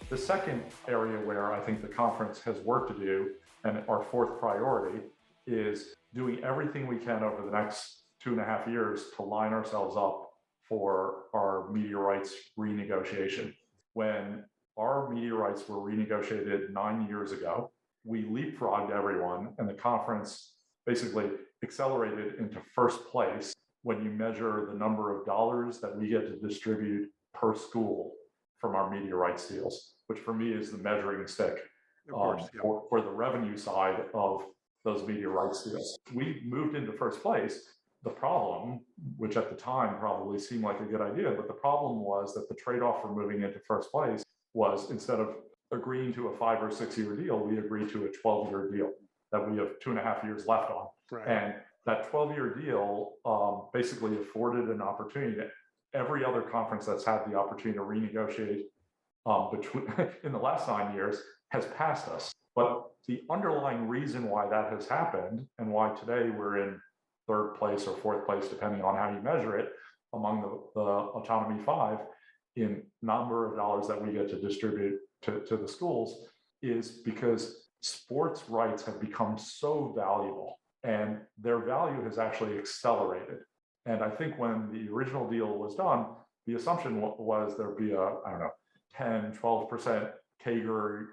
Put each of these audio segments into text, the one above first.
The second area where I think the conference has work to do, and our fourth priority, is doing everything we can over the next 2.5 years to line ourselves up for our media rights renegotiation. When our media rights were renegotiated 9 years ago, we leapfrogged everyone, and the conference basically accelerated into first place when you measure the number of dollars that we get to distribute per school from our media rights deals, which for me is the measuring stick for the revenue side of those media rights deals. We moved into first place. The problem, which at the time probably seemed like a good idea, but the problem was that the trade-off for moving into first place was, instead of agreeing to a 5 or 6 year deal, we agreed to a 12-year deal that we have 2.5 years left on. Right. And that 12-year deal basically afforded an opportunity to every other conference that's had the opportunity to renegotiate in the last 9 years has passed us. But the underlying reason why that has happened, and why today we're in third place or fourth place, depending on how you measure it, among the Autonomy 5 in number of dollars that we get to distribute to the schools, is because sports rights have become so valuable, and their value has actually accelerated. And I think when the original deal was done, the assumption was there'd be a, 10, 12% CAGR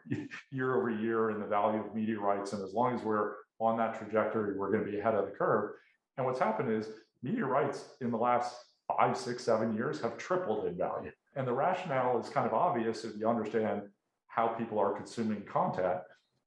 year over year in the value of media rights. And as long as we're on that trajectory, we're going to be ahead of the curve. And what's happened is media rights in the last 5, 6, 7 years have tripled in value. And the rationale is kind of obvious if you understand how people are consuming content.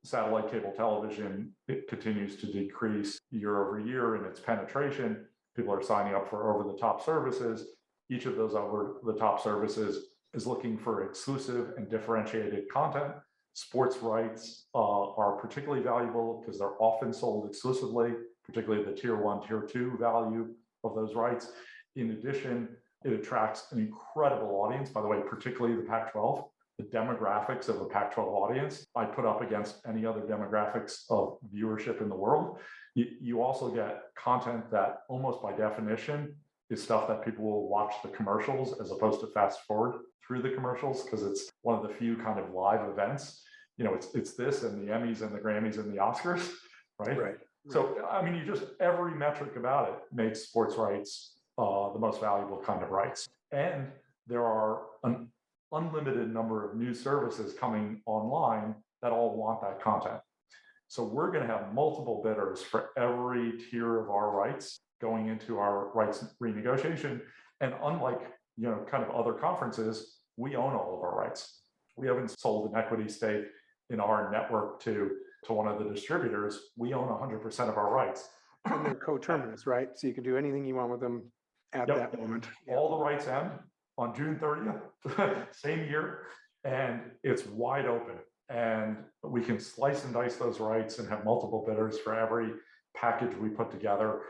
Satellite cable television, it continues to decrease year over year in its penetration. People are signing up for over-the-top services. Each of those over-the-top services is looking for exclusive and differentiated content. Sports rights are particularly valuable because they're often sold exclusively, particularly the tier 1, tier 2 value of those rights. In addition, it attracts an incredible audience, by the way, particularly the Pac-12. The demographics of the Pac-12 audience, I put up against any other demographics of viewership in the world. You also get content that almost by definition is stuff that people will watch the commercials as opposed to fast forward through the commercials, because it's one of the few kind of live events. It's this and the Emmys and the Grammys and the Oscars, right? Right. So, I mean, every metric about it makes sports rights the most valuable kind of rights. And there are an unlimited number of new services coming online that all want that content. So we're going to have multiple bidders for every tier of our rights going into our rights renegotiation. And unlike, kind of other conferences, we own all of our rights. We haven't sold an equity stake in our network to one of the distributors. We own 100% of our rights. And they're coterminous, right? So you can do anything you want with them at that moment. All the rights end on June 30th, same year, and it's wide open. And we can slice and dice those rights and have multiple bidders for every package we put together.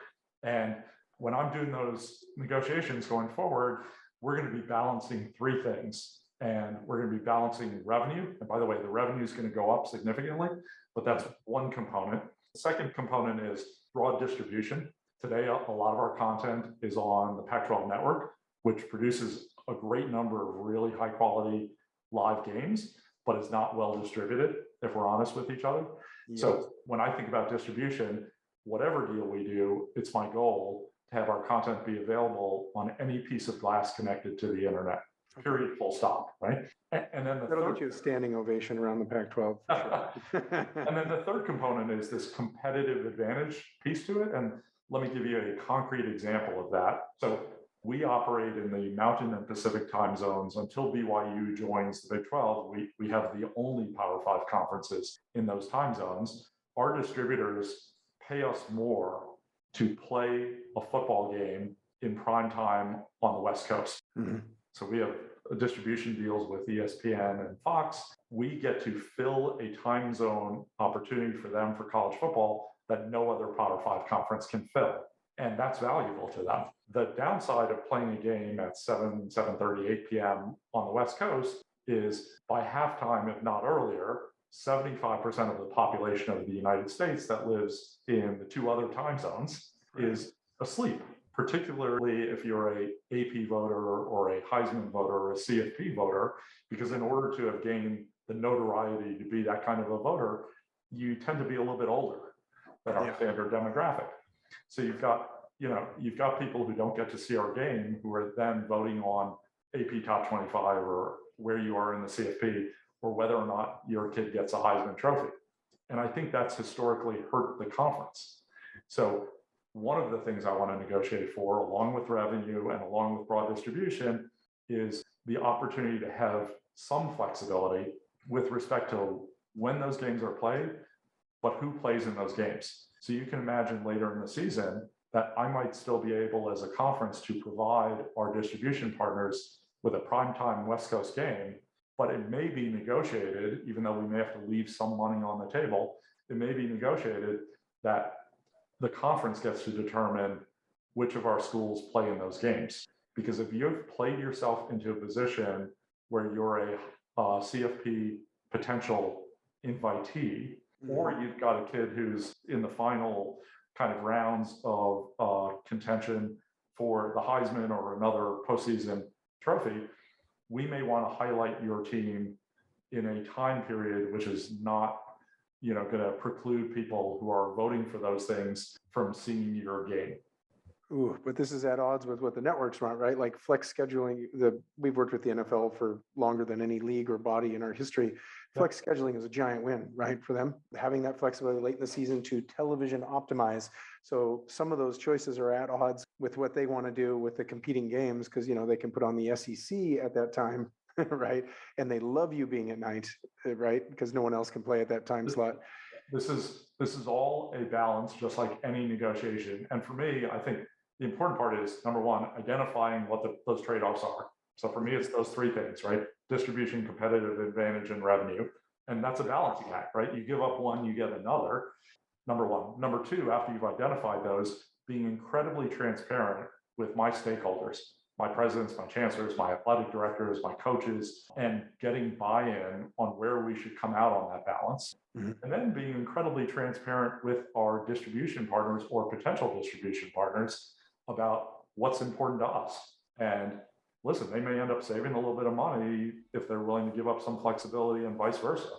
And when I'm doing those negotiations going forward, we're going to be balancing 3 things. And we're going to be balancing revenue. And by the way, the revenue is going to go up significantly, but that's one component. The second component is broad distribution. Today, a lot of our content is on the Pac-12 network, which produces a great number of really high quality live games, but it's not well distributed, if we're honest with each other. Yep. So when I think about distribution, whatever deal we do, it's my goal to have our content be available on any piece of glass connected to the internet, period, full stop, right? And then that'll get you a standing ovation around the Pac-12. For sure. And then the third component is this competitive advantage piece to it. And let me give you a concrete example of that. So we operate in the Mountain and Pacific time zones. Until BYU joins the Big 12, we have the only Power 5 conferences in those time zones. Our distributors pay us more to play a football game in prime time on the West Coast. Mm-hmm. So we have distribution deals with ESPN and Fox. We get to fill a time zone opportunity for them for college football that no other Power 5 conference can fill. And that's valuable to them. The downside of playing a game at 7:30, 8 p.m. on the West Coast is by halftime, if not earlier, 75% of the population of the United States that lives in the 2 other time zones is asleep. particularly if you're a AP voter or a Heisman voter or a CFP voter, because in order to have gained the notoriety to be that kind of a voter, you tend to be a little bit older than our standard demographic. So you've got people who don't get to see our game who are then voting on AP Top 25 or where you are in the CFP or whether or not your kid gets a Heisman Trophy. And I think that's historically hurt the conference. So one of the things I want to negotiate for, along with revenue and along with broad distribution, is the opportunity to have some flexibility with respect to when those games are played, but who plays in those games. So you can imagine later in the season that I might still be able as a conference to provide our distribution partners with a primetime West Coast game, but it may be negotiated, even though we may have to leave some money on the table, it may be negotiated that the conference gets to determine which of our schools play in those games. Because if you've played yourself into a position where you're a CFP potential invitee, or you've got a kid who's in the final kind of rounds of contention for the Heisman or another postseason trophy, we may want to highlight your team in a time period which is not going to preclude people who are voting for those things from seeing your game. Ooh, but this is at odds with what the networks want, right? Like flex scheduling, we've worked with the NFL for longer than any league or body in our history. Flex scheduling is a giant win, right, for them. Having that flexibility late in the season to television optimize. So some of those choices are at odds with what they want to do with the competing games because, they can put on the SEC at that time, right? And they love you being at night, right? Because no one else can play at that time slot. This is all a balance, just like any negotiation. And for me, I think the important part is, number one, identifying what those trade-offs are. So for me, it's those three things, right? Distribution, competitive advantage, and revenue. And that's a balancing act, right? You give up one, you get another, number one. Number two, after you've identified those, being incredibly transparent with my stakeholders, my presidents, my chancellors, my athletic directors, my coaches, and getting buy-in on where we should come out on that balance. And then being incredibly transparent with our distribution partners or potential distribution partners about what's important to us. And listen, they may end up saving a little bit of money if they're willing to give up some flexibility and vice versa.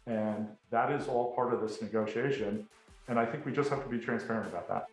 And that is all part of this negotiation. And I think we just have to be transparent about that.